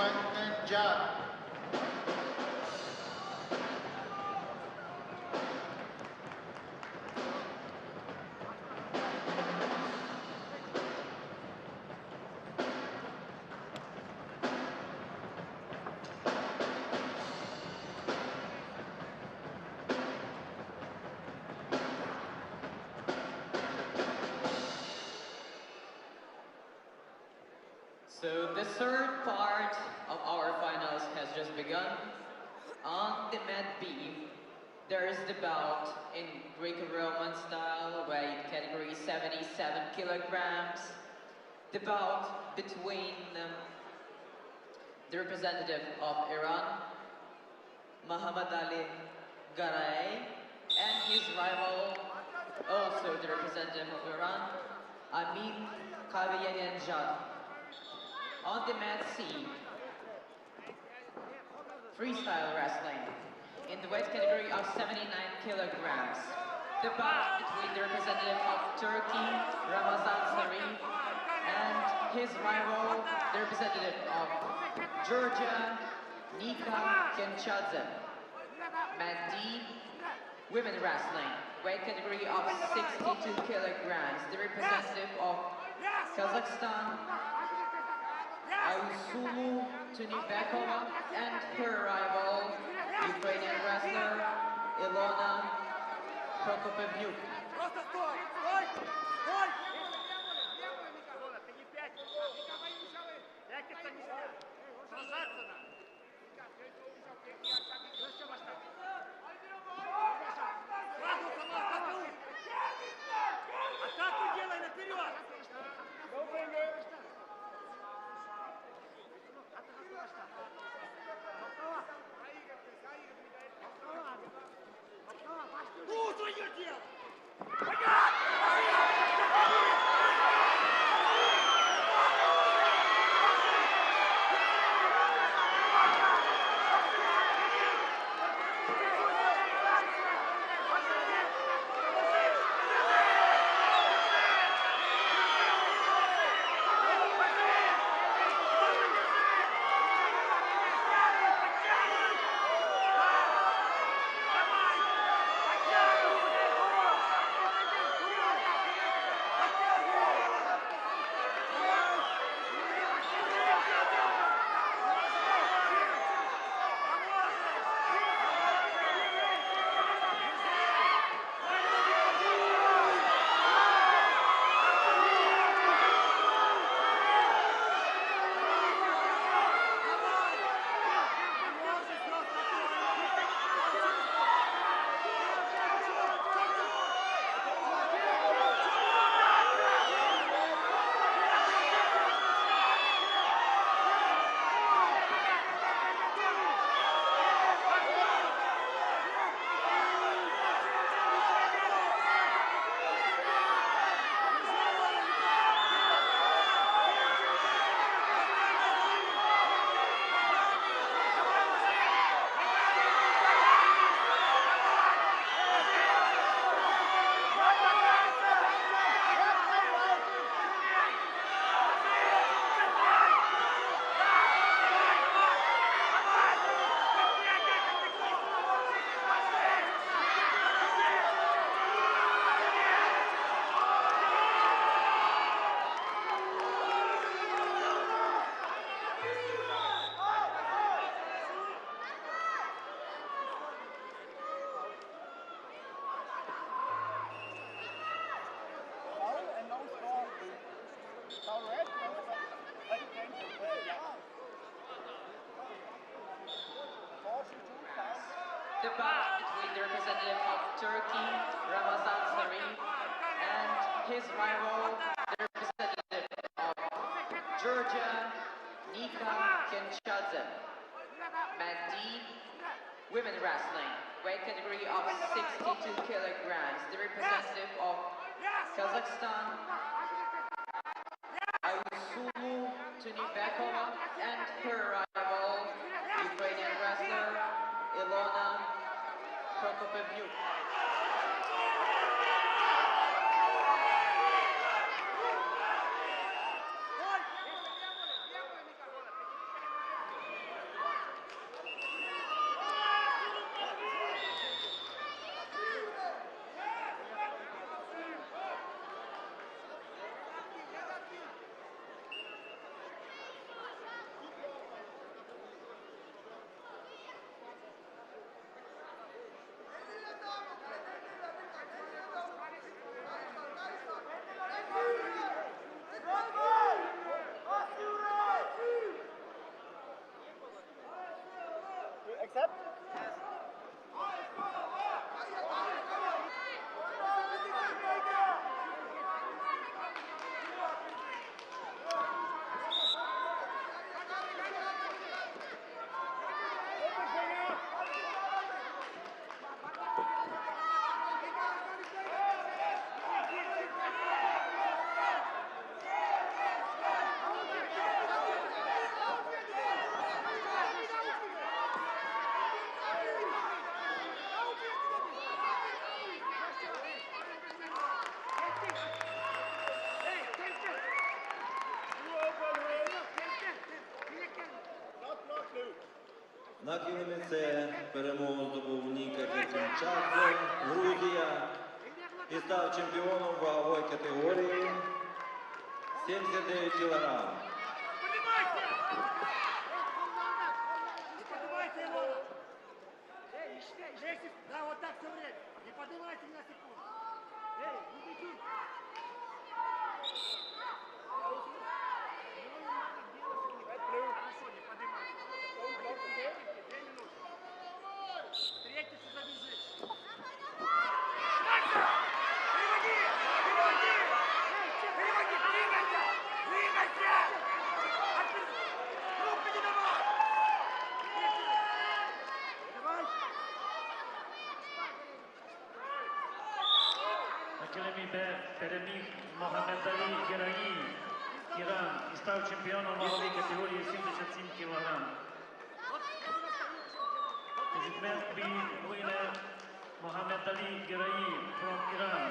Manganjad. So the third part of our finals has just begun. On the mat B, there is the bout in Greco-Roman style, weight category 77 kilograms. The bout between the representative of Iran, Muhammad Ali Garay, and his rival, also the representative of Iran, Amin Kaviyanenjad. On the mat C, freestyle wrestling in the weight category of 79 kilograms. The bout between the representative of Turkey, Ramazan Sarif, and his rival, the representative of Georgia, Nika Kenchadze. Mat D, women wrestling, weight category of 62 kilograms. The representative of Kazakhstan, Ayusulu Tunibekova, and her rival, Ukrainian wrestler Ilona Prokopavyuk. The bout between the representative of Turkey, Ramazan Sarif, and his rival, the representative of Georgia, Nika Kenchadze. Mat D, women wrestling, weight category of 62 kilograms. The representative of Kazakhstan, Ayusulu Tunibekova, and her rival, Ukrainian wrestler Ilona Prokopavyuk. accept? На кіломіце перемогу здобув Ніка Кирпінчадзе, Грузія, і став чемпіоном вагової категорії 79 кг. Да, вот так все время. Не поднимайте на секунду. Эй, не беги. Хорошо, не поднимайте. 2 минуты. Встретишься, забежишь. Переводи! Переводи! Переводи! Двигайся! Двигайся! Руку не давай! Давай! На килимі Б переміг Мохаммед Алі Гераїв, Іран, і став чемпіоном вагової категорії 77 кг. Segment B winner Mohammed Ali Gerayi from Iran.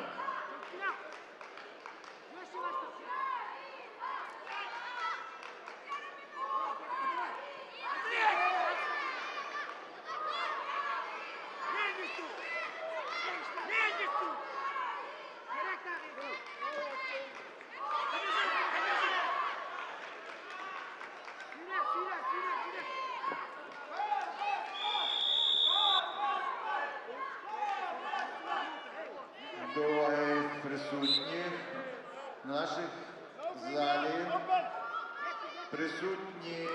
До уваги присутніх в наших залі присутні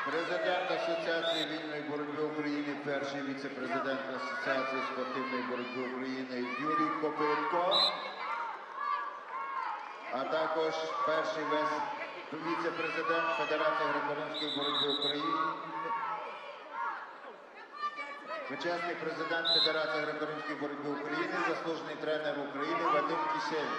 президент Асоціації вільної боротьби України, перший віце-президент Асоціації спортивної боротьби України Юрій Копитко, а також перший віце-президент Федерації греко-римської боротьби України, почесний президент Федерації греко-римської боротьби України, заслужений тренер України Вадим Кисель.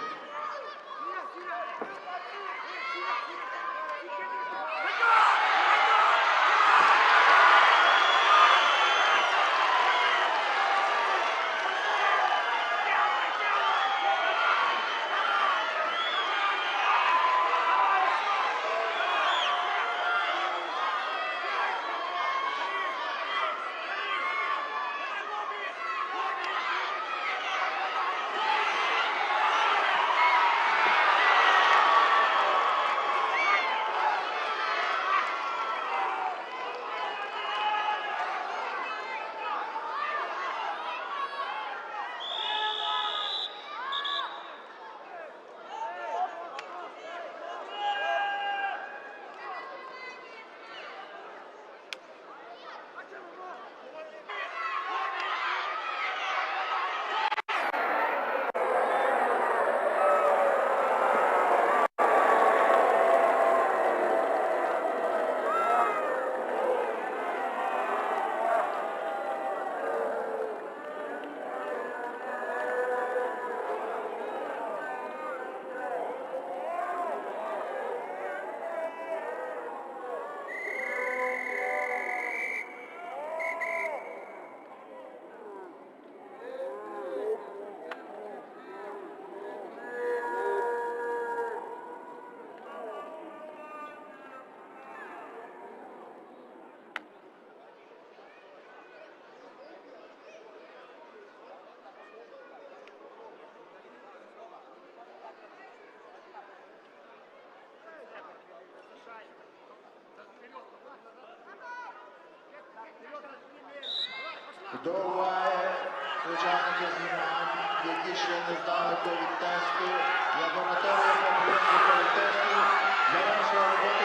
До уваги учасників змагань, які ще не здали ковід-тесту, лабораторія по прийому ковід-тесту завершила роботу